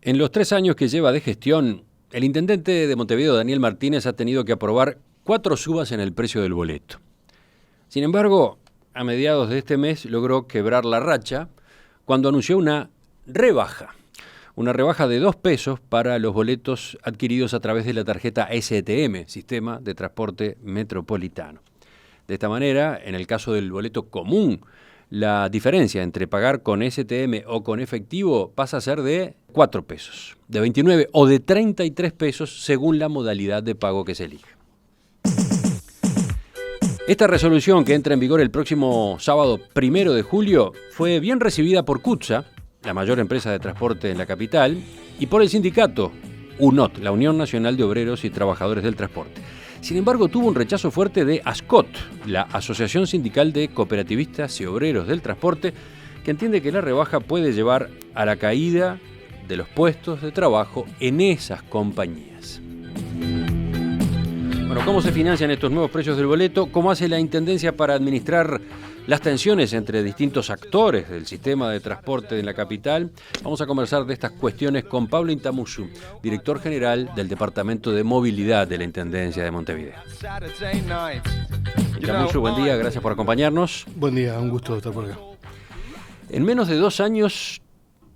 En los 3 años que lleva de gestión, el intendente de Montevideo, Daniel Martínez, ha tenido que aprobar 4 subas en el precio del boleto. Sin embargo, a mediados de este mes logró quebrar la racha cuando anunció una rebaja de 2 pesos para los boletos adquiridos a través de la tarjeta STM, Sistema de Transporte Metropolitano. De esta manera, en el caso del boleto común, la diferencia entre pagar con STM o con efectivo pasa a ser de 4 pesos, de 29 o de 33 pesos según la modalidad de pago que se elija. Esta resolución, que entra en vigor el próximo sábado 1 de julio, fue bien recibida por CUTSA, la mayor empresa de transporte en la capital, y por el sindicato UNOT, la Unión Nacional de Obreros y Trabajadores del Transporte. Sin embargo, tuvo un rechazo fuerte de ASCOT, la Asociación Sindical de Cooperativistas y Obreros del Transporte, que entiende que la rebaja puede llevar a la caída de los puestos de trabajo en esas compañías. Bueno, ¿cómo se financian estos nuevos precios del boleto? ¿Cómo hace la Intendencia para administrar las tensiones entre distintos actores del sistema de transporte de la capital? Vamos a conversar de estas cuestiones con Pablo Intamuzú, director general del Departamento de Movilidad de la Intendencia de Montevideo. Intamuzú, buen día, gracias por acompañarnos. Buen día, un gusto estar por acá. En menos de 2 años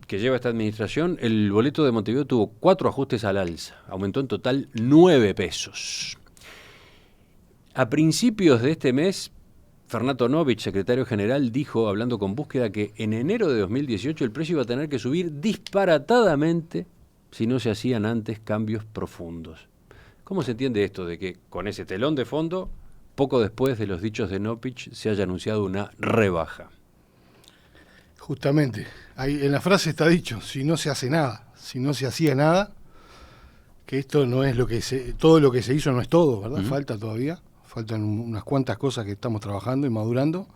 que lleva esta administración, el boleto de Montevideo tuvo 4 ajustes al alza. Aumentó en total 9 pesos. A principios de este mes, Fernando Novich, secretario general, dijo, hablando con Búsqueda, que en enero de 2018 el precio iba a tener que subir disparatadamente si no se hacían antes cambios profundos. ¿Cómo se entiende esto de que con ese telón de fondo, poco después de los dichos de Novich, se haya anunciado una rebaja? Justamente, ahí en la frase está dicho, si no se hace nada, si no se hacía nada, que esto no es todo lo que se hizo no es todo, ¿verdad? Falta todavía. Faltan unas cuantas cosas que estamos trabajando y madurando,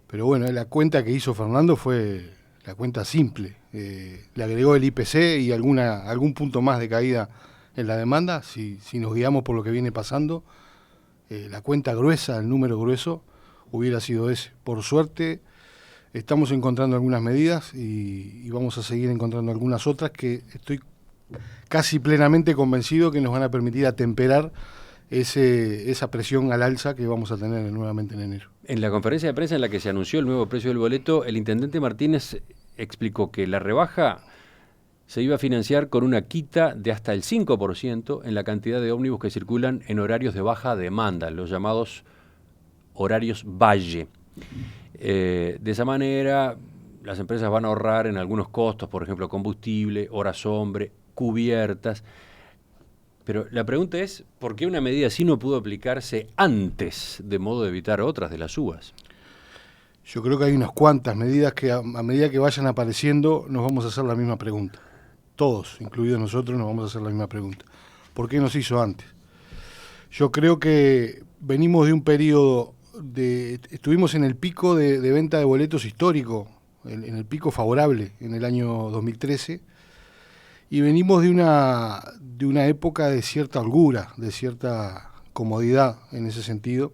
pero bueno, la cuenta que hizo Fernando fue la cuenta simple. Le agregó el IPC y algún punto más de caída en la demanda. Si nos guiamos por lo que viene pasando, la cuenta gruesa, el número grueso, hubiera sido ese. Por suerte, estamos encontrando algunas medidas y vamos a seguir encontrando algunas otras que estoy casi plenamente convencido que nos van a permitir atemperar esa presión al alza que vamos a tener nuevamente en enero. En la conferencia de prensa en la que se anunció el nuevo precio del boleto, el intendente Martínez explicó que la rebaja se iba a financiar con una quita de hasta el 5% en la cantidad de ómnibus que circulan en horarios de baja demanda, los llamados horarios valle. De esa manera, las empresas van a ahorrar en algunos costos, por ejemplo, combustible, horas hombre, cubiertas. Pero la pregunta es, ¿por qué una medida así no pudo aplicarse antes, de modo de evitar otras de las subas? Yo creo que hay unas cuantas medidas que a medida que vayan apareciendo nos vamos a hacer la misma pregunta. Todos, incluidos nosotros, nos vamos a hacer la misma pregunta. ¿Por qué no se hizo antes? Yo creo que venimos de un periodo estuvimos en el pico de venta de boletos histórico, en el pico favorable en el año 2013, y venimos de una época de cierta holgura, de cierta comodidad en ese sentido.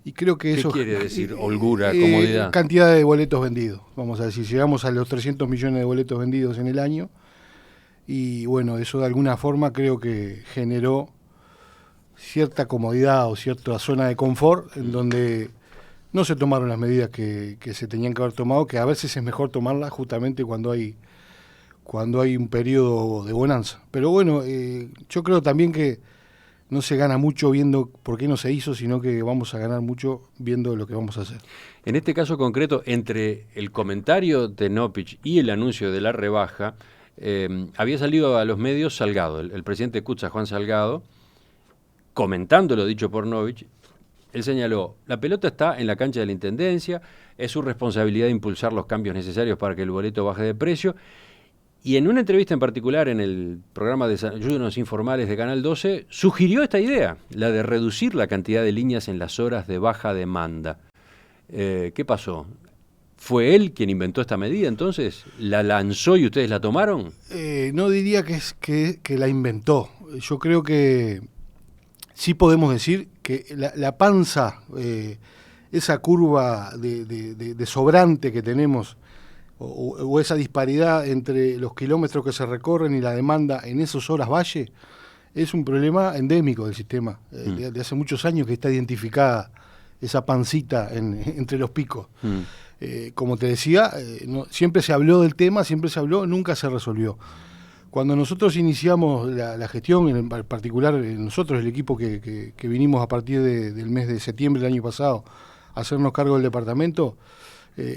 Y creo que eso... ¿Qué quiere decir holgura, comodidad? Cantidad de boletos vendidos. Vamos a decir, llegamos a los 300 millones de boletos vendidos en el año. Y bueno, eso de alguna forma creo que generó cierta comodidad o cierta zona de confort en donde no se tomaron las medidas que se tenían que haber tomado, que a veces es mejor tomarlas justamente cuando hay un periodo de bonanza. Pero bueno, yo creo también que no se gana mucho viendo por qué no se hizo, sino que vamos a ganar mucho viendo lo que vamos a hacer. En este caso concreto, entre el comentario de Novich y el anuncio de la rebaja, había salido a los medios Salgado, el presidente de CUTSA, Juan Salgado, comentando lo dicho por Novich. Él señaló, la pelota está en la cancha de la Intendencia, es su responsabilidad impulsar los cambios necesarios para que el boleto baje de precio. Y en una entrevista en particular en el programa Desayunos Informales de Canal 12, sugirió esta idea, la de reducir la cantidad de líneas en las horas de baja demanda. ¿Qué pasó? ¿Fue él quien inventó esta medida entonces? ¿La lanzó y ustedes la tomaron? No diría que la inventó. Yo creo que sí podemos decir que la panza, esa curva de sobrante que tenemos o esa disparidad entre los kilómetros que se recorren y la demanda en esas horas valle, es un problema endémico del sistema. De hace muchos años que está identificada esa pancita entre los picos. Como te decía, siempre se habló del tema, siempre se habló, nunca se resolvió. Cuando nosotros iniciamos la gestión, en particular nosotros, el equipo que vinimos a partir del mes de septiembre del año pasado a hacernos cargo del departamento,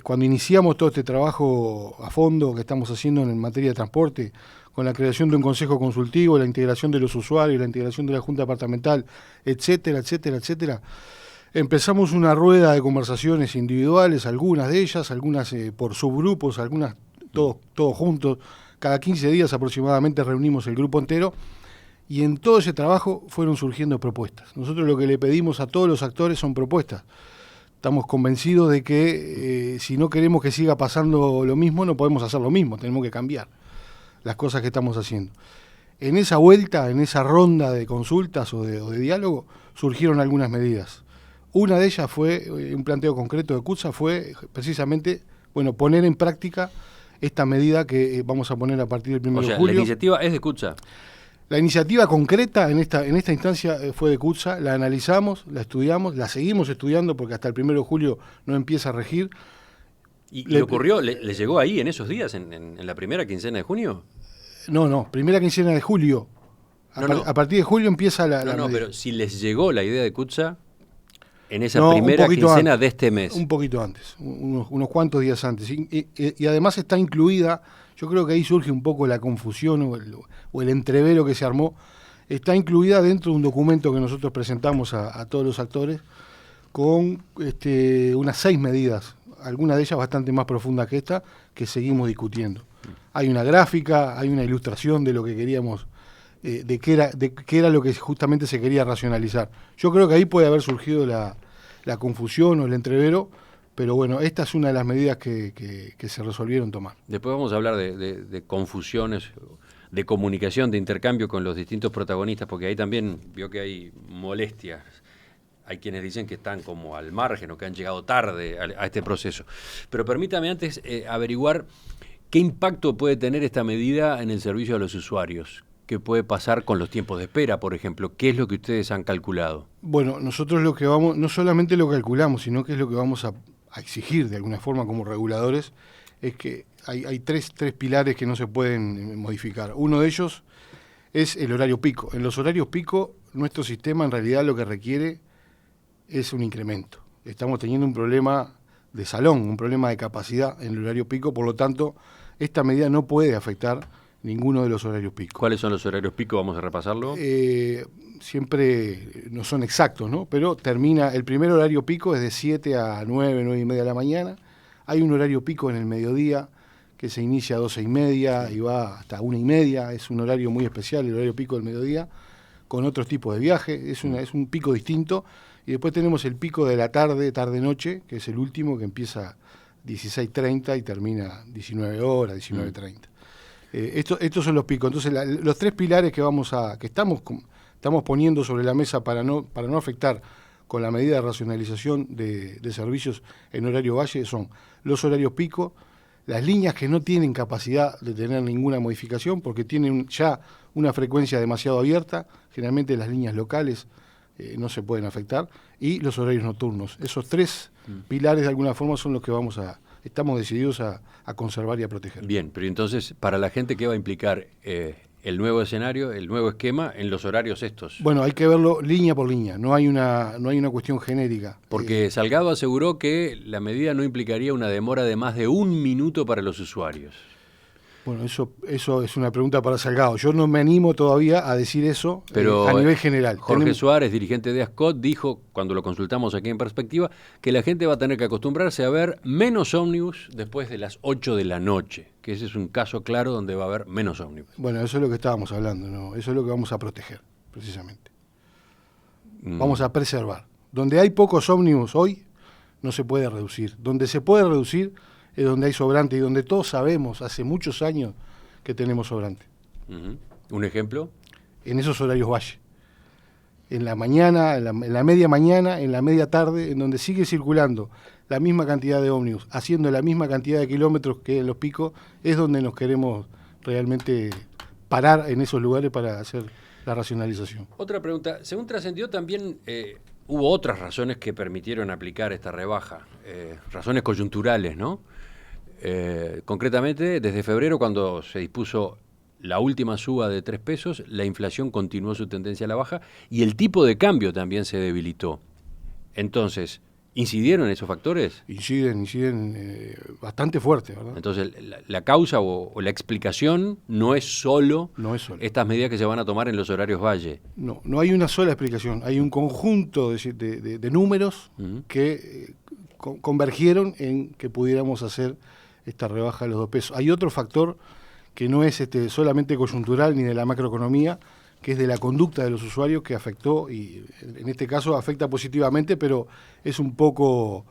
cuando iniciamos todo este trabajo a fondo que estamos haciendo en materia de transporte, con la creación de un consejo consultivo, la integración de los usuarios, la integración de la Junta Departamental, etcétera, etcétera, etcétera, empezamos una rueda de conversaciones individuales, algunas de ellas, algunas por subgrupos, algunas todos juntos. Cada 15 días aproximadamente reunimos el grupo entero y en todo ese trabajo fueron surgiendo propuestas. Nosotros lo que le pedimos a todos los actores son propuestas. Estamos convencidos de que si no queremos que siga pasando lo mismo, no podemos hacer lo mismo, tenemos que cambiar las cosas que estamos haciendo. En esa vuelta, en esa ronda de consultas o de diálogo, surgieron algunas medidas. Una de ellas fue, un planteo concreto de CUTSA, fue precisamente poner en práctica esta medida que vamos a poner a partir del 1 de julio. La iniciativa es de CUTSA. La iniciativa concreta en esta instancia fue de CUTSA, la analizamos, la estudiamos, la seguimos estudiando porque hasta el 1 de julio no empieza a regir. ¿Y le ocurrió, le llegó ahí en esos días, en la primera quincena de junio? No, primera quincena de julio. A partir de julio empieza la medida. Pero si les llegó la idea de CUTSA en esa primera quincena de este mes. Un poquito antes, unos cuantos días antes. Y además está incluida, yo creo que ahí surge un poco la confusión o el entrevero que se armó, está incluida dentro de un documento que nosotros presentamos a todos los actores con unas 6 medidas, algunas de ellas bastante más profundas que esta, que seguimos discutiendo. Hay una gráfica, hay una ilustración de lo que queríamos, de qué era lo que justamente se quería racionalizar. Yo creo que ahí puede haber surgido la confusión o el entrevero, pero bueno, esta es una de las medidas que se resolvieron tomar. Después vamos a hablar de confusiones, de comunicación, de intercambio con los distintos protagonistas, porque ahí también veo que hay molestias. Hay quienes dicen que están como al margen o que han llegado tarde a este proceso. Pero permítame antes averiguar qué impacto puede tener esta medida en el servicio a los usuarios. ¿Qué puede pasar con los tiempos de espera, por ejemplo? ¿Qué es lo que ustedes han calculado? Bueno, nosotros lo que vamos, no solamente lo calculamos, sino que es lo que vamos a exigir de alguna forma como reguladores, es que hay tres pilares que no se pueden modificar. Uno de ellos es el horario pico. En los horarios pico, nuestro sistema en realidad lo que requiere es un incremento. Estamos teniendo un problema de salón, un problema de capacidad en el horario pico, por lo tanto, esta medida no puede afectar ninguno de los horarios pico. ¿Cuáles son los horarios pico? Vamos a repasarlo. Siempre no son exactos, ¿no? Pero el primer horario pico es de 7 a 9, 9 y media de la mañana. Hay un horario pico en el mediodía que se inicia a 12 y media y va hasta 1 y media. Es un horario muy especial, el horario pico del mediodía, con otros tipos de viaje. Es un pico distinto. Y después tenemos el pico de la tarde-noche, que es el último, que empieza 16:30 y termina 19 horas, 19:30. Estos son los picos. Entonces, los 3 pilares que estamos poniendo sobre la mesa para no afectar con la medida de racionalización de servicios en horario valle son los horarios pico, las líneas que no tienen capacidad de tener ninguna modificación porque tienen ya una frecuencia demasiado abierta, generalmente las líneas locales no se pueden afectar, y los horarios nocturnos. Esos 3 pilares de alguna forma son los que estamos decididos a conservar y a proteger. Bien, pero entonces, para la gente, ¿qué va a implicar el nuevo escenario, el nuevo esquema en los horarios estos? Bueno, hay que verlo línea por línea, no hay una cuestión genérica. Porque Salgado aseguró que la medida no implicaría una demora de más de 1 minuto para los usuarios. Bueno, eso es una pregunta para Salgado. Yo no me animo todavía a decir eso, pero a nivel general. Jorge Suárez, dirigente de ASCOT, dijo, cuando lo consultamos aquí en Perspectiva, que la gente va a tener que acostumbrarse a ver menos ómnibus después de las 8 de la noche, que ese es un caso claro donde va a haber menos ómnibus. Bueno, eso es lo que estábamos hablando, ¿no? Eso es lo que vamos a proteger, precisamente. Vamos a preservar. Donde hay pocos ómnibus hoy, no se puede reducir. Donde se puede reducir es donde hay sobrante y donde todos sabemos, hace muchos años, que tenemos sobrante. ¿Un ejemplo? En esos horarios valle. en la mañana, en la media mañana, en la media tarde, en donde sigue circulando la misma cantidad de ómnibus, haciendo la misma cantidad de kilómetros que en los picos, es donde nos queremos realmente parar en esos lugares para hacer la racionalización. Otra pregunta, según trascendió también hubo otras razones que permitieron aplicar esta rebaja, razones coyunturales, ¿no? Concretamente, desde febrero, cuando se dispuso la última suba de 3 pesos, la inflación continuó su tendencia a la baja y el tipo de cambio también se debilitó. Entonces, ¿incidieron esos factores? Inciden bastante fuerte, ¿verdad? Entonces, la causa o la explicación no es solo estas medidas que se van a tomar en los horarios valle. No hay una sola explicación. Hay un conjunto de números que convergieron en que pudiéramos hacer esta rebaja de los 2 pesos. Hay otro factor que no es solamente coyuntural ni de la macroeconomía, que es de la conducta de los usuarios, que afectó, y en este caso afecta positivamente, pero es un poco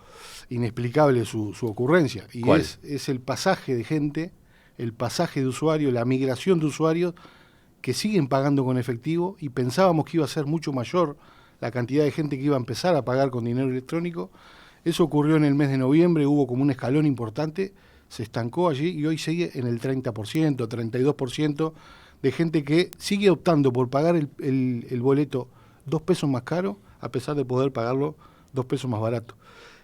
inexplicable su ocurrencia. Y es el pasaje de gente, el pasaje de usuarios, la migración de usuarios que siguen pagando con efectivo, y pensábamos que iba a ser mucho mayor la cantidad de gente que iba a empezar a pagar con dinero electrónico. Eso ocurrió en el mes de noviembre, hubo como un escalón importante, se estancó allí y hoy sigue en el 30%, 32%, de gente que sigue optando por pagar el boleto 2 pesos más caro, a pesar de poder pagarlo 2 pesos más barato.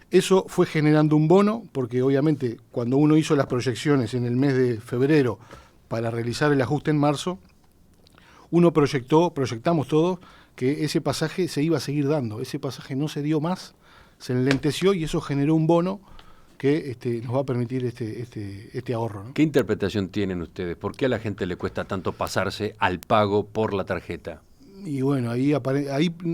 Eso fue generando un bono, porque obviamente cuando uno hizo las proyecciones en el mes de febrero para realizar el ajuste en marzo, uno proyectamos todos que ese pasaje se iba a seguir dando. Ese pasaje no se dio más, se enlenteció y eso generó un bono que nos va a permitir este ahorro, ¿no? ¿Qué interpretación tienen ustedes? ¿Por qué a la gente le cuesta tanto pasarse al pago por la tarjeta? Y bueno, ahí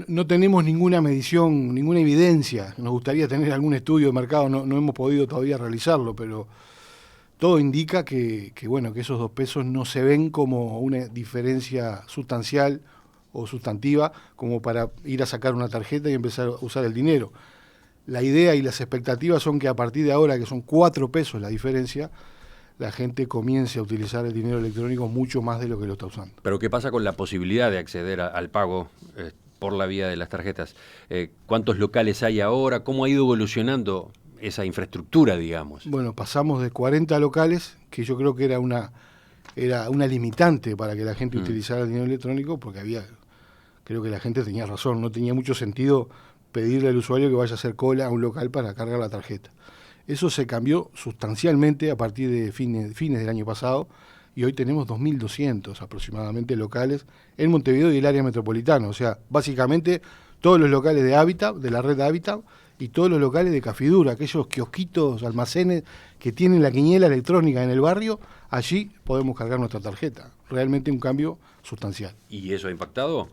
no tenemos ninguna medición, ninguna evidencia. Nos gustaría tener algún estudio de mercado, no hemos podido todavía realizarlo, pero todo indica que esos 2 pesos no se ven como una diferencia sustancial o sustantiva como para ir a sacar una tarjeta y empezar a usar el dinero. La idea y las expectativas son que a partir de ahora, que son 4 pesos la diferencia, la gente comience a utilizar el dinero electrónico mucho más de lo que lo está usando. Pero ¿qué pasa con la posibilidad de acceder al pago por la vía de las tarjetas? ¿Cuántos locales hay ahora? ¿Cómo ha ido evolucionando esa infraestructura, digamos? Bueno, pasamos de 40 locales, que yo creo que era una limitante para que la gente utilizara el dinero electrónico, porque creo que la gente tenía razón, no tenía mucho sentido pedirle al usuario que vaya a hacer cola a un local para cargar la tarjeta. Eso se cambió sustancialmente a partir de fines del año pasado y hoy tenemos 2.200 aproximadamente locales en Montevideo y el área metropolitana. O sea, básicamente todos los locales de Hábitat, de la red de Hábitat, y todos los locales de Cafidura, aquellos kiosquitos, almacenes que tienen la quiniela electrónica en el barrio, allí podemos cargar nuestra tarjeta. Realmente un cambio sustancial. ¿Y eso ha impactado?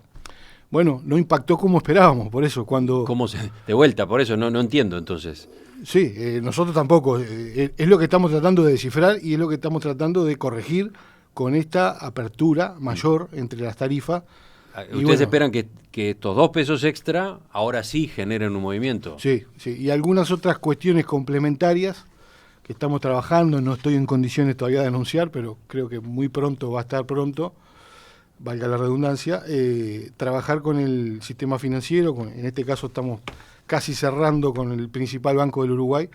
Bueno, no impactó como esperábamos, por eso cuando... De vuelta, por eso no entiendo entonces. Sí, nosotros tampoco. Es lo que estamos tratando de descifrar y es lo que estamos tratando de corregir con esta apertura mayor entre las tarifas. ¿Ustedes esperan que estos 2 pesos extra ahora sí generen un movimiento? Sí, y algunas otras cuestiones complementarias que estamos trabajando, no estoy en condiciones todavía de anunciar, pero creo que muy pronto va a estar pronto, valga la redundancia, trabajar con el sistema financiero, en este caso estamos casi cerrando con el principal banco del Uruguay,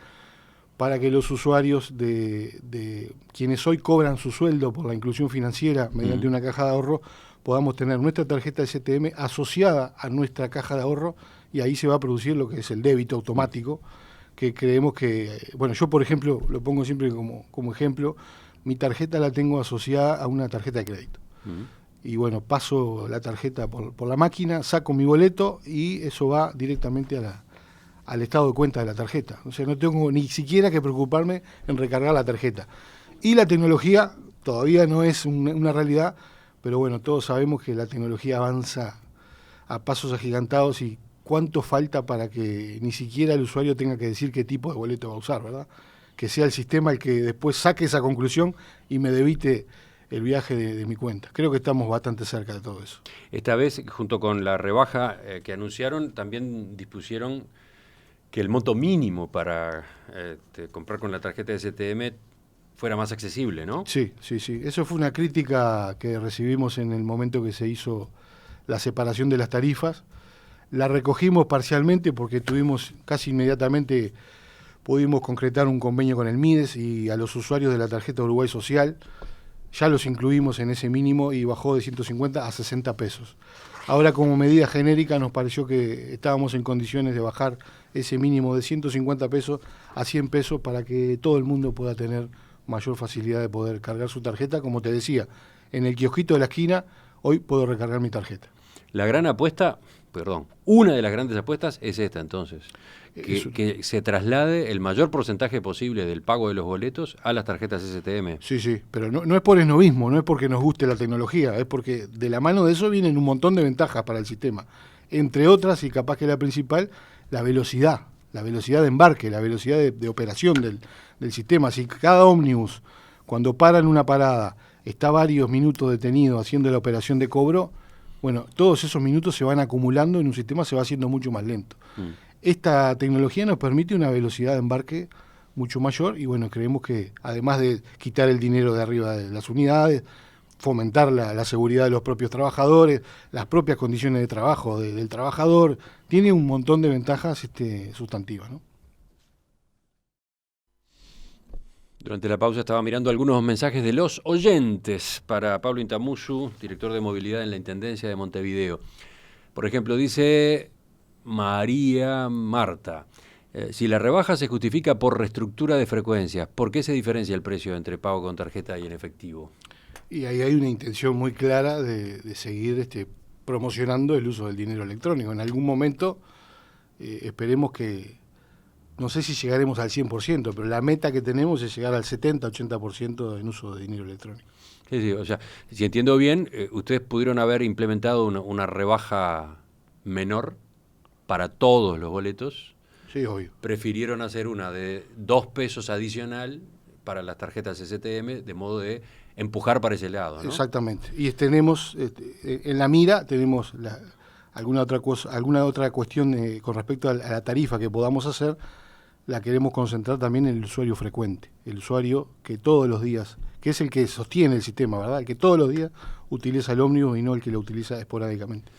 para que los usuarios de quienes hoy cobran su sueldo por la inclusión financiera mediante una caja de ahorro, podamos tener nuestra tarjeta STM asociada a nuestra caja de ahorro y ahí se va a producir lo que es el débito automático, que creemos que, bueno, yo por ejemplo, lo pongo siempre como ejemplo, mi tarjeta la tengo asociada a una tarjeta de crédito. Y bueno, paso la tarjeta por la máquina, saco mi boleto y eso va directamente al estado de cuenta de la tarjeta. O sea, no tengo ni siquiera que preocuparme en recargar la tarjeta. Y la tecnología todavía no es una realidad, pero bueno, todos sabemos que la tecnología avanza a pasos agigantados y cuánto falta para que ni siquiera el usuario tenga que decir qué tipo de boleto va a usar, ¿verdad? Que sea el sistema el que después saque esa conclusión y me debite el viaje de mi cuenta. Creo que estamos bastante cerca de todo eso. Esta vez, junto con la rebaja que anunciaron, también dispusieron que el monto mínimo para comprar con la tarjeta de STM fuera más accesible, ¿no? Sí. Eso fue una crítica que recibimos en el momento que se hizo la separación de las tarifas. La recogimos parcialmente porque tuvimos casi inmediatamente, pudimos concretar un convenio con el MIDES y a los usuarios de la tarjeta Uruguay Social ya los incluimos en ese mínimo y bajó de 150 a 60 pesos. Ahora, como medida genérica, nos pareció que estábamos en condiciones de bajar ese mínimo de 150 pesos a 100 pesos para que todo el mundo pueda tener mayor facilidad de poder cargar su tarjeta. Como te decía, en el kiosquito de la esquina, hoy puedo recargar mi tarjeta. La gran apuesta, perdón, una de las grandes apuestas es esta entonces, que se traslade el mayor porcentaje posible del pago de los boletos a las tarjetas STM. Sí, pero no es por esnovismo, no es porque nos guste la tecnología, es porque de la mano de eso vienen un montón de ventajas para el sistema. Entre otras, y capaz que la principal, la velocidad de embarque, la velocidad de operación del sistema. Si cada ómnibus, cuando para en una parada, está varios minutos detenido haciendo la operación de cobro, bueno, todos esos minutos se van acumulando en un sistema, se va haciendo mucho más lento. Esta tecnología nos permite una velocidad de embarque mucho mayor y bueno, creemos que además de quitar el dinero de arriba de las unidades, fomentar la seguridad de los propios trabajadores, las propias condiciones de trabajo del trabajador, tiene un montón de ventajas sustantivas, ¿no? Durante la pausa estaba mirando algunos mensajes de los oyentes para Pablo Intamuzú, director de movilidad en la Intendencia de Montevideo. Por ejemplo, dice María Marta, si la rebaja se justifica por reestructura de frecuencias, ¿por qué se diferencia el precio entre pago con tarjeta y en efectivo? Y ahí hay una intención muy clara de seguir promocionando el uso del dinero electrónico. En algún momento esperemos que, no sé si llegaremos al 100%, pero la meta que tenemos es llegar al 70-80% en uso de dinero electrónico. Sí, o sea, si entiendo bien, ustedes pudieron haber implementado una rebaja menor para todos los boletos. Sí, obvio. Prefirieron hacer una de 2 pesos adicional para las tarjetas STM, de modo de empujar para ese lado, ¿no? Exactamente. Y tenemos, en la mira, tenemos alguna otra cuestión con respecto a la tarifa que podamos hacer, la queremos concentrar también en el usuario frecuente, el usuario que todos los días, que es el que sostiene el sistema, ¿verdad? El que todos los días utiliza el ómnibus y no el que lo utiliza esporádicamente.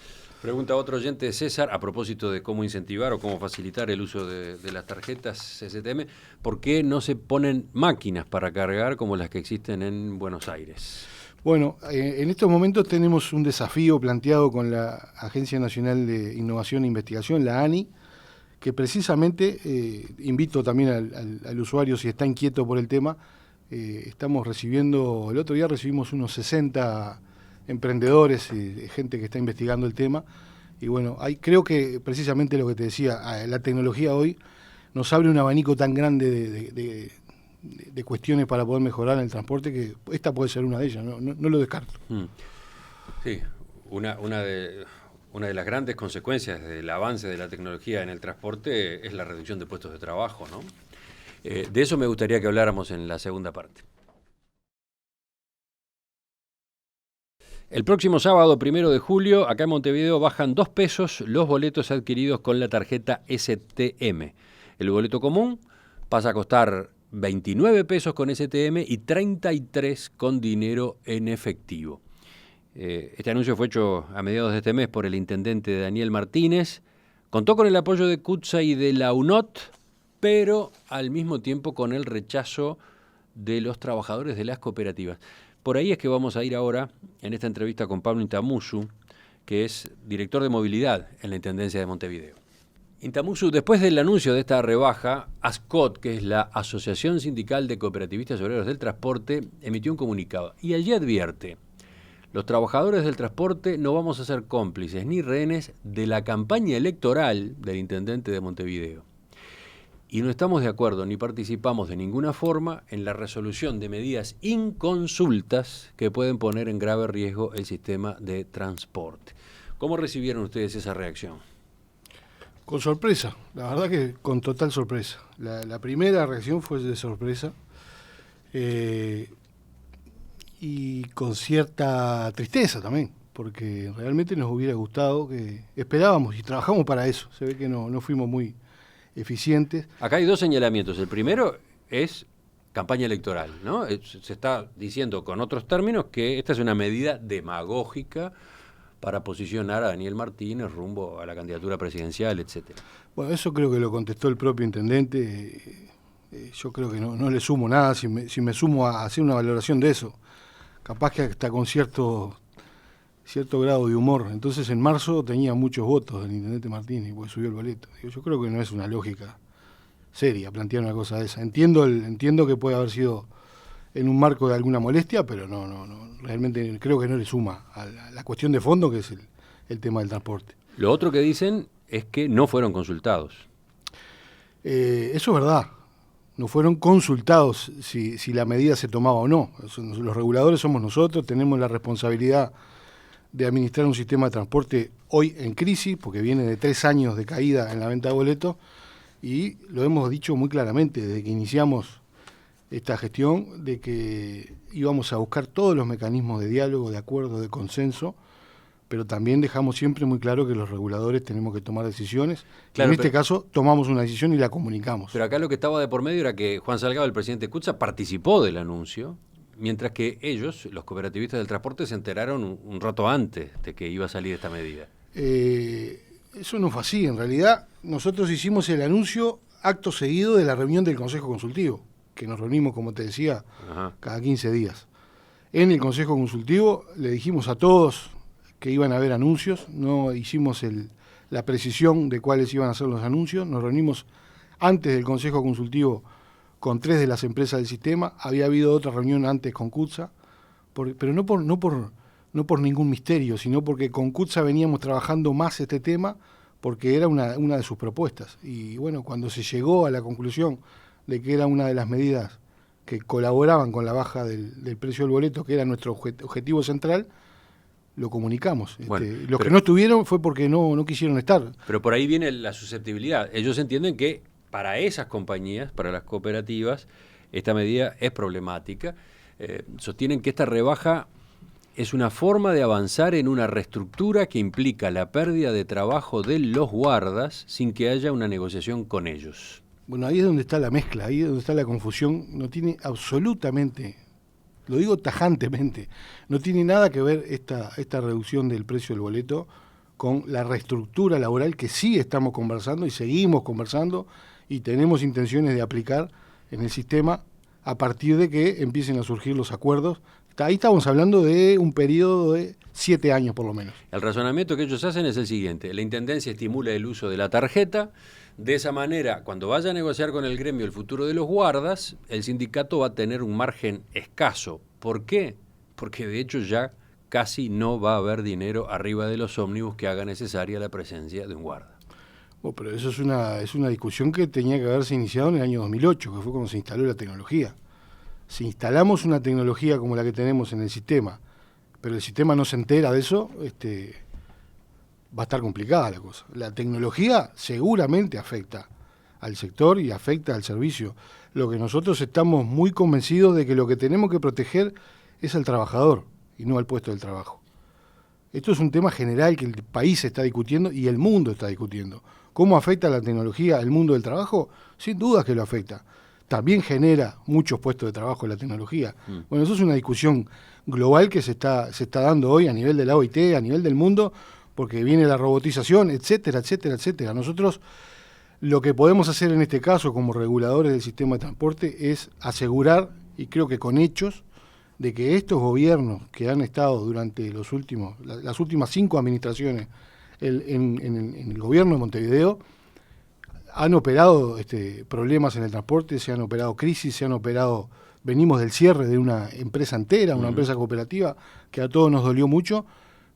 Pregunta otro oyente, César, a propósito de cómo incentivar o cómo facilitar el uso de las tarjetas STM, ¿por qué no se ponen máquinas para cargar como las que existen en Buenos Aires? Bueno, en estos momentos tenemos un desafío planteado con la Agencia Nacional de Innovación e Investigación, la ANI, que precisamente invito también al usuario, si está inquieto por el tema, estamos recibiendo, el otro día recibimos unos 60 emprendedores y gente que está investigando el tema, y bueno, creo que precisamente lo que te decía, la tecnología hoy nos abre un abanico tan grande de cuestiones para poder mejorar el transporte, que esta puede ser una de ellas, no lo descarto. Sí, una de las grandes consecuencias del avance de la tecnología en el transporte es la reducción de puestos de trabajo, ¿no? De eso me gustaría que habláramos en la segunda parte. El próximo sábado, 1 de julio, acá en Montevideo bajan 2 pesos los boletos adquiridos con la tarjeta STM. El boleto común pasa a costar 29 pesos con STM y 33 con dinero en efectivo. Este anuncio fue hecho a mediados de este mes por el intendente Daniel Martínez. Contó con el apoyo de CUTSA y de la UNOT, pero al mismo tiempo con el rechazo de los trabajadores de las cooperativas. Por ahí es que vamos a ir ahora en esta entrevista con Pablo Intamuzú, que es director de movilidad en la Intendencia de Montevideo. Intamuzú, después del anuncio de esta rebaja, ASCOT, que es la Asociación Sindical de Cooperativistas Obreros del Transporte, emitió un comunicado y allí advierte: los trabajadores del transporte no vamos a ser cómplices ni rehenes de la campaña electoral del intendente de Montevideo. Y no estamos de acuerdo ni participamos de ninguna forma en la resolución de medidas inconsultas que pueden poner en grave riesgo el sistema de transporte. ¿Cómo recibieron ustedes esa reacción? Con sorpresa, la verdad que con total sorpresa. La primera reacción fue de sorpresa y con cierta tristeza también, porque realmente nos hubiera gustado, que esperábamos y trabajamos para eso. Se ve que no fuimos muy eficientes. Acá hay 2 señalamientos. El primero es campaña electoral, ¿no? Se está diciendo con otros términos que esta es una medida demagógica para posicionar a Daniel Martínez rumbo a la candidatura presidencial, etcétera. Bueno, eso creo que lo contestó el propio intendente. Yo creo que no le sumo nada si me sumo a hacer una valoración de eso. Capaz que hasta con cierto grado de humor. Entonces en marzo tenía muchos votos del intendente Martínez porque subió el boleto. Yo creo que no es una lógica seria plantear una cosa de esa. Entiendo que puede haber sido en un marco de alguna molestia, pero no, realmente creo que no le suma a la cuestión de fondo, que es el tema del transporte. Lo otro que dicen es que no fueron consultados. Eso es verdad. No fueron consultados si la medida se tomaba o no. Los reguladores somos nosotros, tenemos la responsabilidad de administrar un sistema de transporte hoy en crisis, porque viene de 3 años de caída en la venta de boletos, y lo hemos dicho muy claramente desde que iniciamos esta gestión, de que íbamos a buscar todos los mecanismos de diálogo, de acuerdo, de consenso, pero también dejamos siempre muy claro que los reguladores tenemos que tomar decisiones. Claro, en este caso tomamos una decisión y la comunicamos. Pero acá lo que estaba de por medio era que Juan Salgado, el presidente Cucha, participó del anuncio, mientras que ellos, los cooperativistas del transporte, se enteraron un rato antes de que iba a salir esta medida. Eso no fue así. En realidad, nosotros hicimos el anuncio acto seguido de la reunión del Consejo Consultivo, que nos reunimos, como te decía, cada 15 días. En el Consejo Consultivo le dijimos a todos que iban a haber anuncios, no hicimos la precisión de cuáles iban a ser los anuncios, nos reunimos antes del Consejo Consultivo con 3 de las empresas del sistema, había habido otra reunión antes con CUTSA, pero no por ningún misterio, sino porque con CUTSA veníamos trabajando más este tema, porque era una de sus propuestas. Y bueno, cuando se llegó a la conclusión de que era una de las medidas que colaboraban con la baja del precio del boleto, que era nuestro objetivo central, lo comunicamos. Bueno, los que no estuvieron fue porque no quisieron estar. Pero por ahí viene la susceptibilidad. Ellos entienden que para esas compañías, para las cooperativas, esta medida es problemática. Sostienen que esta rebaja es una forma de avanzar en una reestructura que implica la pérdida de trabajo de los guardas sin que haya una negociación con ellos. Bueno, ahí es donde está la mezcla, ahí es donde está la confusión. No tiene absolutamente, lo digo tajantemente, no tiene nada que ver esta reducción del precio del boleto con la reestructura laboral que sí estamos conversando y seguimos conversando y tenemos intenciones de aplicar en el sistema a partir de que empiecen a surgir los acuerdos. Ahí estamos hablando de un periodo de 7 años por lo menos. El razonamiento que ellos hacen es el siguiente: la Intendencia estimula el uso de la tarjeta. De esa manera, cuando vaya a negociar con el gremio el futuro de los guardas, el sindicato va a tener un margen escaso. ¿Por qué? Porque de hecho ya casi no va a haber dinero arriba de los ómnibus que haga necesaria la presencia de un guarda. Bueno, pero eso es una discusión que tenía que haberse iniciado en el año 2008, que fue cuando se instaló la tecnología. Si instalamos una tecnología como la que tenemos en el sistema, pero el sistema no se entera de eso, va a estar complicada la cosa. La tecnología seguramente afecta al sector y afecta al servicio. Lo que nosotros estamos muy convencidos de que lo que tenemos que proteger es al trabajador y no al puesto del trabajo. Esto es un tema general que el país está discutiendo y el mundo está discutiendo. ¿Cómo afecta la tecnología al mundo del trabajo? Sin duda que lo afecta. También genera muchos puestos de trabajo la tecnología. Bueno, eso es una discusión global que se está dando hoy a nivel de la OIT, a nivel del mundo, porque viene la robotización, etcétera, etcétera, etcétera. Nosotros lo que podemos hacer en este caso como reguladores del sistema de transporte es asegurar, y creo que con hechos, de que estos gobiernos que han estado durante las últimas 5 administraciones en el gobierno de Montevideo, han operado problemas en el transporte, se han operado crisis, venimos del cierre de una empresa entera, una empresa cooperativa, que a todos nos dolió mucho,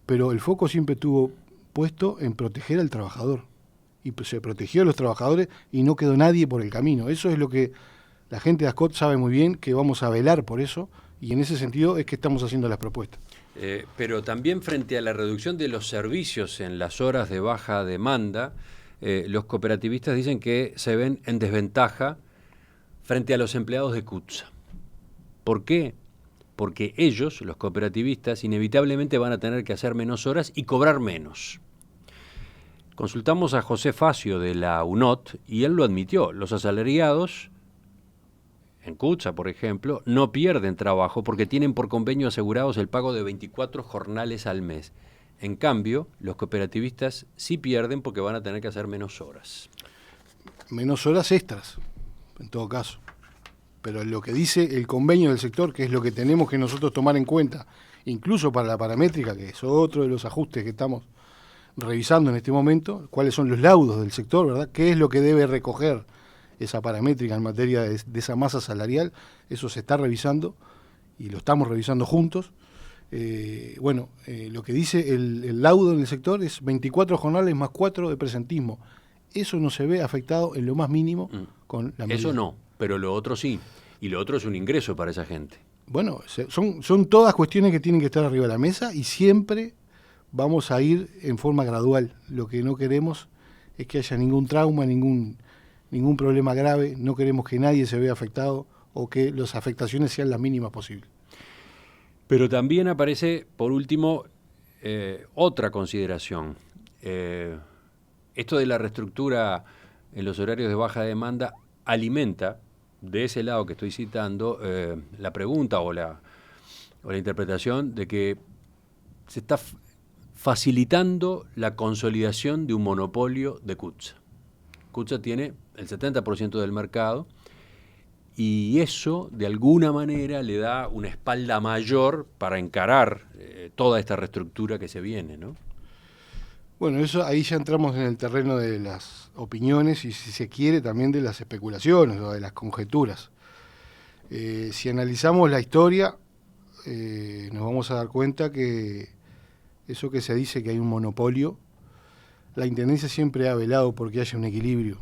pero el foco siempre estuvo puesto en proteger al trabajador. Y se protegió a los trabajadores y no quedó nadie por el camino. Eso es lo que la gente de ASCOT sabe muy bien, que vamos a velar por eso, y en ese sentido es que estamos haciendo las propuestas. Pero también frente a la reducción de los servicios en las horas de baja demanda, los cooperativistas dicen que se ven en desventaja frente a los empleados de CUTSA. ¿Por qué? Porque ellos, los cooperativistas, inevitablemente van a tener que hacer menos horas y cobrar menos. Consultamos a José Facio de la UNOT y él lo admitió. Los asalariados en CUTSA, por ejemplo, no pierden trabajo porque tienen por convenio asegurados el pago de 24 jornales al mes. En cambio, los cooperativistas sí pierden porque van a tener que hacer menos horas. Menos horas extras, en todo caso. Pero lo que dice el convenio del sector, que es lo que tenemos que nosotros tomar en cuenta, incluso para la paramétrica, que es otro de los ajustes que estamos revisando en este momento, cuáles son los laudos del sector, ¿verdad? ¿Qué es lo que debe recoger esa paramétrica en materia de esa masa salarial? Eso se está revisando y lo estamos revisando juntos. Lo que dice el laudo en el sector es 24 jornales más 4 de presentismo. Eso no se ve afectado en lo más mínimo con la medida. Eso no, pero lo otro sí. Y lo otro es un ingreso para esa gente. Bueno, son todas cuestiones que tienen que estar arriba de la mesa y siempre vamos a ir en forma gradual. Lo que no queremos es que haya ningún trauma, ningún problema grave. No queremos que nadie se vea afectado o que las afectaciones sean las mínimas posibles. Pero también aparece, por último, otra consideración. Esto de la reestructura en los horarios de baja demanda alimenta, de ese lado que estoy citando, la pregunta o la interpretación de que se está facilitando la consolidación de un monopolio de CUTSA. CUTSA tiene el 70% del mercado y eso, de alguna manera, le da una espalda mayor para encarar toda esta reestructura que se viene, ¿no? Bueno, eso ahí ya entramos en el terreno de las opiniones y, si se quiere, también de las especulaciones o de las conjeturas. Si analizamos la historia, nos vamos a dar cuenta que eso que se dice que hay un monopolio, la Intendencia siempre ha velado porque haya un equilibrio.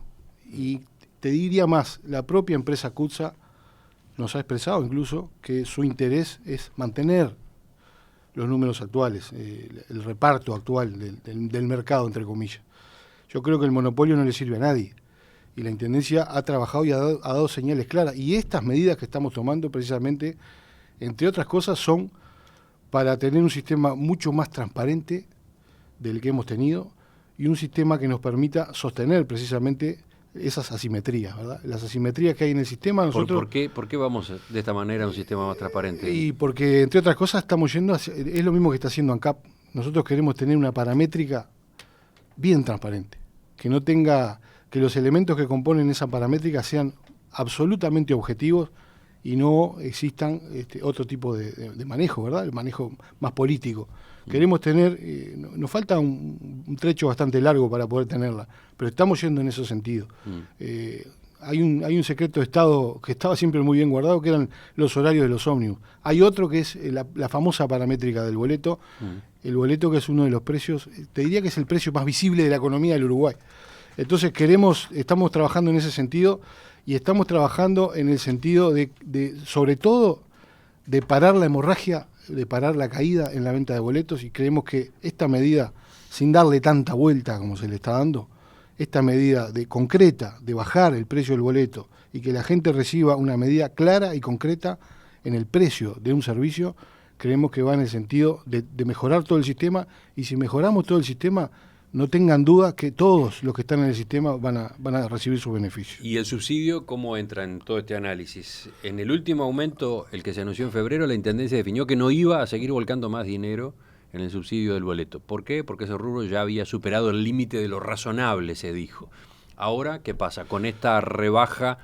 Y te diría más, la propia empresa CUTSA nos ha expresado incluso que su interés es mantener los números actuales, el reparto actual del mercado, entre comillas. Yo creo que el monopolio no le sirve a nadie. Y la Intendencia ha trabajado y ha dado señales claras. Y estas medidas que estamos tomando, precisamente, entre otras cosas, son para tener un sistema mucho más transparente del que hemos tenido y un sistema que nos permita sostener precisamente esas asimetrías, ¿verdad? Las asimetrías que hay en el sistema. Nosotros, ¿Por qué vamos de esta manera a un sistema más transparente? Y porque, entre otras cosas, estamos yendo es lo mismo que está haciendo ANCAP. Nosotros queremos tener una paramétrica bien transparente, que no tenga, que los elementos que componen esa paramétrica sean absolutamente objetivos y no existan otro tipo de manejo, ¿verdad? El manejo más político. Queremos tener, nos falta un trecho bastante largo para poder tenerla, pero estamos yendo en ese sentido. Hay un secreto de Estado que estaba siempre muy bien guardado, que eran los horarios de los ómnibus. Hay otro que es la famosa paramétrica del boleto, el boleto que es uno de los precios, te diría que es el precio más visible de la economía del Uruguay. Entonces estamos trabajando en ese sentido y estamos trabajando en el sentido de sobre todo, de parar la hemorragia, de parar la caída en la venta de boletos, y creemos que esta medida, sin darle tanta vuelta como se le está dando, esta medida concreta de bajar el precio del boleto y que la gente reciba una medida clara y concreta en el precio de un servicio, creemos que va en el sentido de mejorar todo el sistema, y si mejoramos todo el sistema, no tengan duda que todos los que están en el sistema van a recibir sus beneficios. ¿Y el subsidio cómo entra en todo este análisis? En el último aumento, el que se anunció en febrero, la Intendencia definió que no iba a seguir volcando más dinero en el subsidio del boleto. ¿Por qué? Porque ese rubro ya había superado el límite de lo razonable, se dijo. Ahora, ¿qué pasa con esta rebaja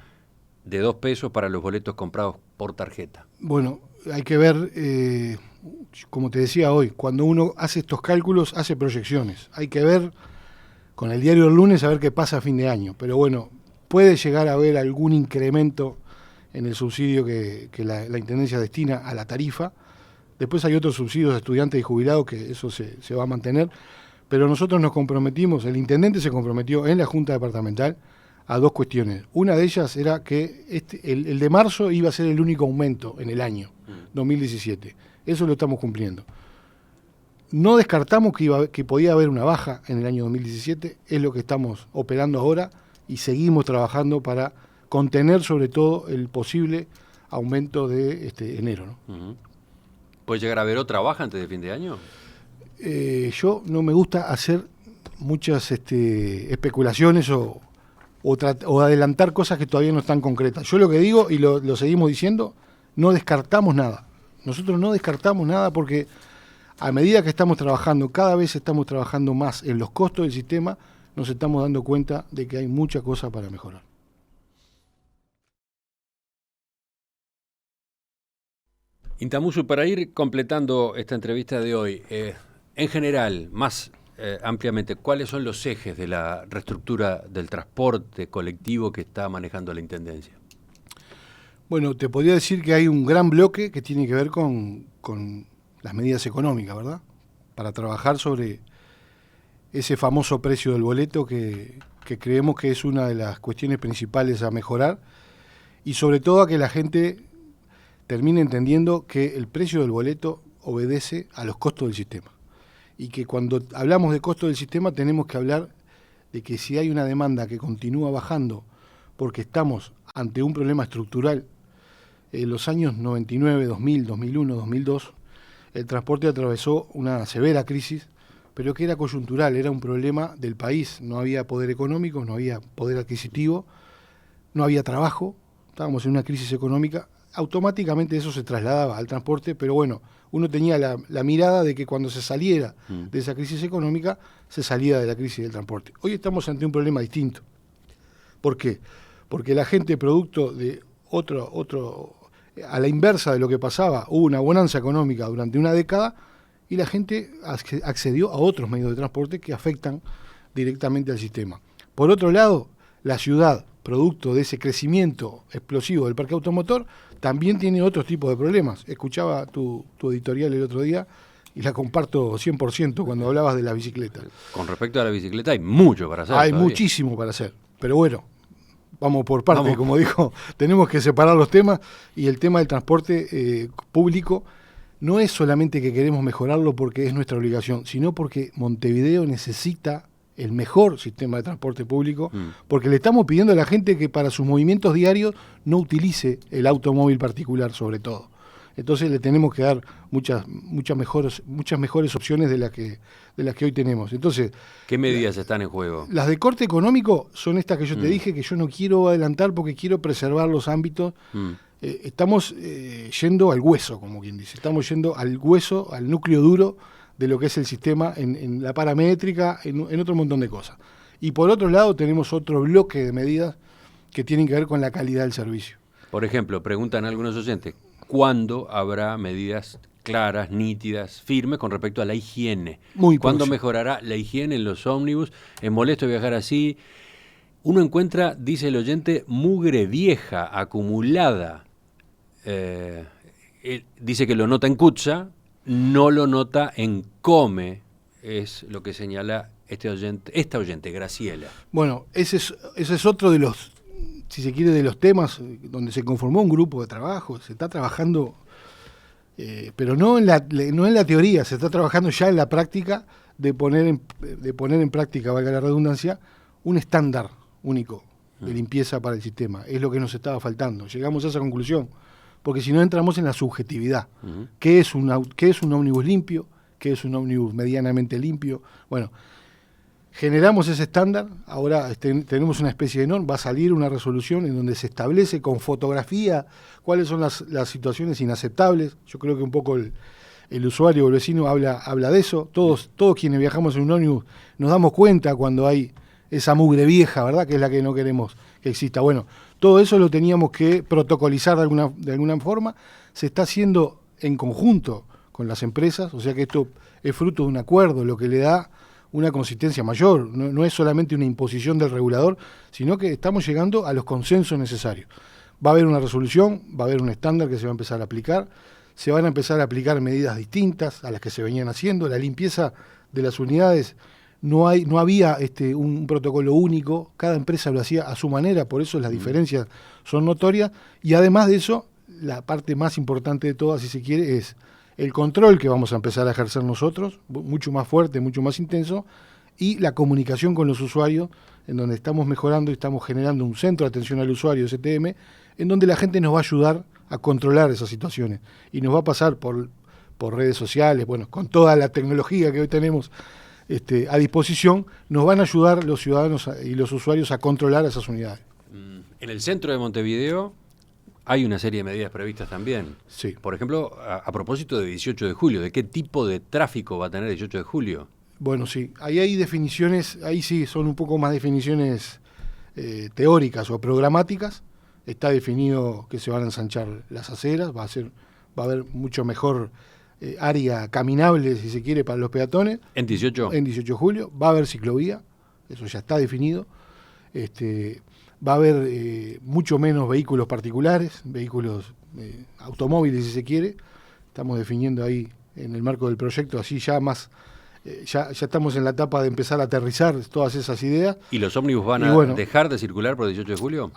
de 2 pesos para los boletos comprados por tarjeta? Bueno, hay que ver, como te decía hoy, cuando uno hace estos cálculos, hace proyecciones. Hay que ver con el diario del lunes a ver qué pasa a fin de año. Pero bueno, puede llegar a haber algún incremento en el subsidio que la Intendencia destina a la tarifa. Después hay otros subsidios a estudiantes y jubilados que eso se va a mantener. Pero nosotros nos comprometimos, el intendente se comprometió en la Junta Departamental a 2 cuestiones. Una de ellas era que el de marzo iba a ser el único aumento en el año 2017. Eso lo estamos cumpliendo. No descartamos que podía haber una baja en el año 2017, es lo que estamos operando ahora y seguimos trabajando para contener sobre todo el posible aumento de enero, ¿no? ¿Puede llegar a haber otra baja antes de fin de año? Yo no me gusta hacer muchas especulaciones o adelantar cosas que todavía no están concretas. Yo lo que digo, y lo seguimos diciendo, no descartamos nada. Nosotros no descartamos nada porque a medida que estamos trabajando, cada vez estamos trabajando más en los costos del sistema, nos estamos dando cuenta de que hay mucha cosa para mejorar. Intamusu, para ir completando esta entrevista de hoy, en general, más ampliamente, ¿cuáles son los ejes de la reestructura del transporte colectivo que está manejando la Intendencia? Bueno, te podría decir que hay un gran bloque que tiene que ver con las medidas económicas, ¿verdad? Para trabajar sobre ese famoso precio del boleto que creemos que es una de las cuestiones principales a mejorar, y sobre todo a que la gente termine entendiendo que el precio del boleto obedece a los costos del sistema. Y que cuando hablamos de costos del sistema tenemos que hablar de que si hay una demanda que continúa bajando porque estamos ante un problema estructural, en los años 99, 2000, 2001, 2002, el transporte atravesó una severa crisis, pero que era coyuntural, era un problema del país. No había poder económico, no había poder adquisitivo, no había trabajo, estábamos en una crisis económica. Automáticamente eso se trasladaba al transporte, pero bueno, uno tenía la mirada de que cuando se saliera de esa crisis económica, se salía de la crisis del transporte. Hoy estamos ante un problema distinto. ¿Por qué? Porque la gente, producto de a la inversa de lo que pasaba, hubo una bonanza económica durante una década y la gente accedió a otros medios de transporte que afectan directamente al sistema. Por otro lado, la ciudad, producto de ese crecimiento explosivo del parque automotor, también tiene otros tipos de problemas. Escuchaba tu editorial el otro día y la comparto 100% cuando hablabas de la bicicleta. Con respecto a la bicicleta hay mucho para hacer. Hay todavía. Muchísimo para hacer, pero bueno, vamos por parte, como dijo, tenemos que separar los temas, y el tema del transporte público no es solamente que queremos mejorarlo porque es nuestra obligación, sino porque Montevideo necesita el mejor sistema de transporte público, porque le estamos pidiendo a la gente que para sus movimientos diarios no utilice el automóvil particular, sobre todo. Entonces le tenemos que dar muchas mejores opciones de las que hoy tenemos. Entonces, ¿qué medidas están en juego? Las de corte económico son estas que yo te dije, que yo no quiero adelantar porque quiero preservar los ámbitos. Estamos yendo al hueso, como quien dice. Estamos yendo al hueso, al núcleo duro de lo que es el sistema, en la paramétrica, en otro montón de cosas. Y por otro lado tenemos otro bloque de medidas que tienen que ver con la calidad del servicio. Por ejemplo, preguntan algunos oyentes, ¿cuándo habrá medidas claras, nítidas, firmes con respecto a la higiene? ¿Cuándo mejorará la higiene en los ómnibus? ¿Es molesto viajar así? Uno encuentra, dice el oyente, mugre vieja, acumulada. Dice que lo nota en Kutza, no lo nota en Come, es lo que señala esta oyente, Graciela. Bueno, ese es otro de los, si se quiere, de los temas donde se conformó un grupo de trabajo. Se está trabajando, pero no en la teoría, se está trabajando ya en la práctica de poner en práctica, valga la redundancia, un estándar único de limpieza para el sistema. Es lo que nos estaba faltando. Llegamos a esa conclusión, porque si no entramos en la subjetividad. ¿Qué es un ómnibus limpio? ¿Qué es un ómnibus medianamente limpio? Bueno, generamos ese estándar, ahora tenemos una especie de norma, va a salir una resolución en donde se establece con fotografía cuáles son las situaciones inaceptables. Yo creo que un poco el usuario o el vecino habla de eso. Todos quienes viajamos en un ómnibus nos damos cuenta cuando hay esa mugre vieja, ¿verdad?, que es la que no queremos que exista. Bueno, todo eso lo teníamos que protocolizar de alguna forma. Se está haciendo en conjunto con las empresas, o sea que esto es fruto de un acuerdo, lo que le da una consistencia mayor. No es solamente una imposición del regulador, sino que estamos llegando a los consensos necesarios. Va a haber una resolución, va a haber un estándar que se va a empezar a aplicar, se van a empezar a aplicar medidas distintas a las que se venían haciendo. La limpieza de las unidades, no había un protocolo único, cada empresa lo hacía a su manera, por eso las diferencias son notorias, y además de eso, la parte más importante de todas, si se quiere, es el control que vamos a empezar a ejercer nosotros, mucho más fuerte, mucho más intenso, y la comunicación con los usuarios, en donde estamos mejorando y estamos generando un centro de atención al usuario, STM, en donde la gente nos va a ayudar a controlar esas situaciones, y nos va a pasar por redes sociales, bueno, con toda la tecnología que hoy tenemos a disposición, nos van a ayudar los ciudadanos y los usuarios a controlar esas unidades. En el centro de Montevideo hay una serie de medidas previstas también. Sí. Por ejemplo, a propósito de 18 de julio, ¿de qué tipo de tráfico va a tener 18 de julio? Bueno, sí, ahí hay definiciones, ahí sí son un poco más definiciones teóricas o programáticas. Está definido que se van a ensanchar las aceras, va a haber mucho mejor área caminable, si se quiere, para los peatones. ¿En 18? En 18 de julio, va a haber ciclovía, eso ya está definido. Va a haber mucho menos vehículos particulares, vehículos automóviles, si se quiere. Estamos definiendo ahí en el marco del proyecto, así ya más... Ya estamos en la etapa de empezar a aterrizar todas esas ideas. ¿Y los ómnibus van a dejar de circular por el 18 de julio?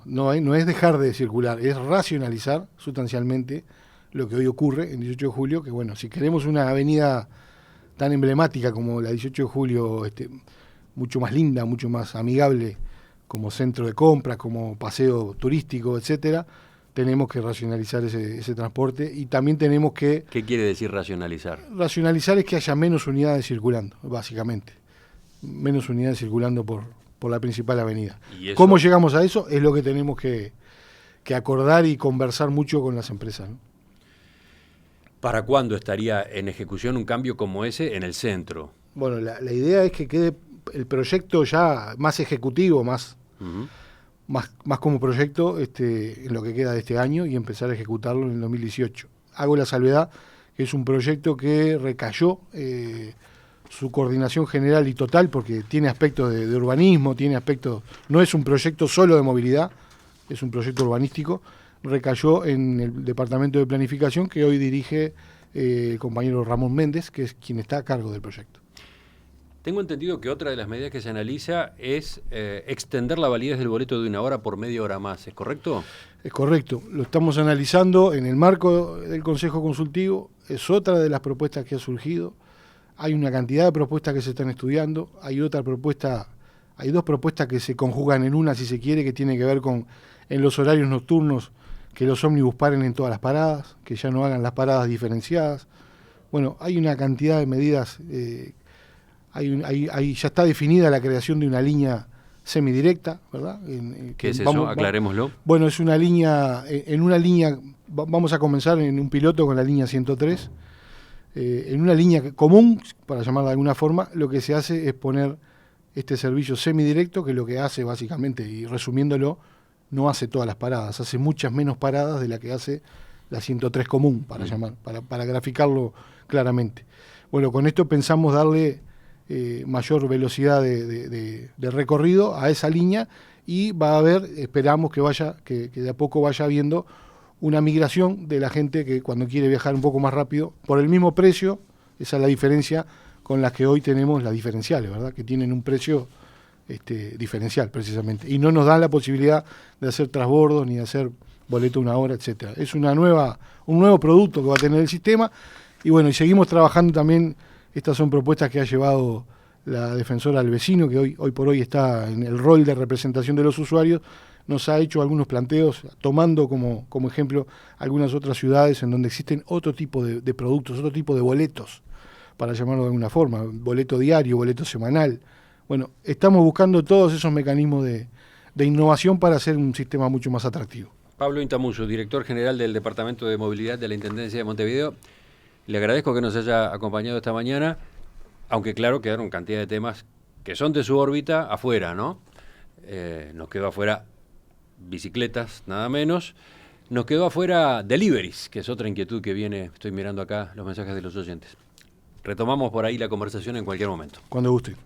No es dejar de circular, es racionalizar sustancialmente lo que hoy ocurre en 18 de julio, que bueno, si queremos una avenida tan emblemática como la 18 de julio, mucho más linda, mucho más amigable como centro de compras, como paseo turístico, etcétera, tenemos que racionalizar ese transporte y también tenemos que... ¿Qué quiere decir racionalizar? Racionalizar es que haya menos unidades circulando, básicamente. Menos unidades circulando por la principal avenida. ¿Cómo llegamos a eso? Es lo que tenemos que acordar y conversar mucho con las empresas, ¿no? ¿Para cuándo estaría en ejecución un cambio como ese en el centro? Bueno, la idea es que quede el proyecto ya más ejecutivo, más como proyecto en lo que queda de este año y empezar a ejecutarlo en el 2018. Hago la salvedad que es un proyecto que recayó su coordinación general y total porque tiene aspectos de urbanismo, tiene aspectos, no es un proyecto solo de movilidad, es un proyecto urbanístico, recayó en el Departamento de Planificación que hoy dirige el compañero Ramón Méndez, que es quien está a cargo del proyecto. Tengo entendido que otra de las medidas que se analiza es extender la validez del boleto de 1 hora por media hora más, ¿es correcto? Es correcto, lo estamos analizando en el marco del Consejo Consultivo, es otra de las propuestas que ha surgido, hay una cantidad de propuestas que se están estudiando, hay dos propuestas que se conjugan en una, si se quiere, que tiene que ver con, en los horarios nocturnos, que los ómnibus paren en todas las paradas, que ya no hagan las paradas diferenciadas. Bueno, hay una cantidad de medidas... Ahí ya está definida la creación de una línea semidirecta, ¿verdad? ¿Qué es eso? Aclarémoslo. Bueno, es una línea, vamos a comenzar en un piloto con la línea 103, en una línea común, para llamarla de alguna forma, lo que se hace es poner este servicio semidirecto, que lo que hace básicamente, y resumiéndolo, no hace todas las paradas, hace muchas menos paradas de la que hace la 103 común, para graficarlo claramente. Bueno, con esto pensamos darle... mayor velocidad de recorrido a esa línea y va a haber, esperamos que de a poco vaya habiendo una migración de la gente que cuando quiere viajar un poco más rápido, por el mismo precio, esa es la diferencia con las que hoy tenemos las diferenciales, ¿verdad? Que tienen un precio diferencial precisamente y no nos dan la posibilidad de hacer transbordos ni de hacer boleto 1 hora, etcétera. Es un nuevo producto que va a tener el sistema y bueno, y seguimos trabajando también. Estas son propuestas que ha llevado la defensora al vecino, que hoy por hoy está en el rol de representación de los usuarios. Nos ha hecho algunos planteos, tomando como ejemplo algunas otras ciudades en donde existen otro tipo de productos, otro tipo de boletos, para llamarlo de alguna forma, boleto diario, boleto semanal. Bueno, estamos buscando todos esos mecanismos de innovación para hacer un sistema mucho más atractivo. Pablo Intamuso, director general del Departamento de Movilidad de la Intendencia de Montevideo. Le agradezco que nos haya acompañado esta mañana, aunque claro, quedaron cantidad de temas que son de su órbita afuera, ¿no? Nos quedó afuera bicicletas, nada menos. Nos quedó afuera deliveries, que es otra inquietud que viene, estoy mirando acá los mensajes de los oyentes. Retomamos por ahí la conversación en cualquier momento. Cuando guste.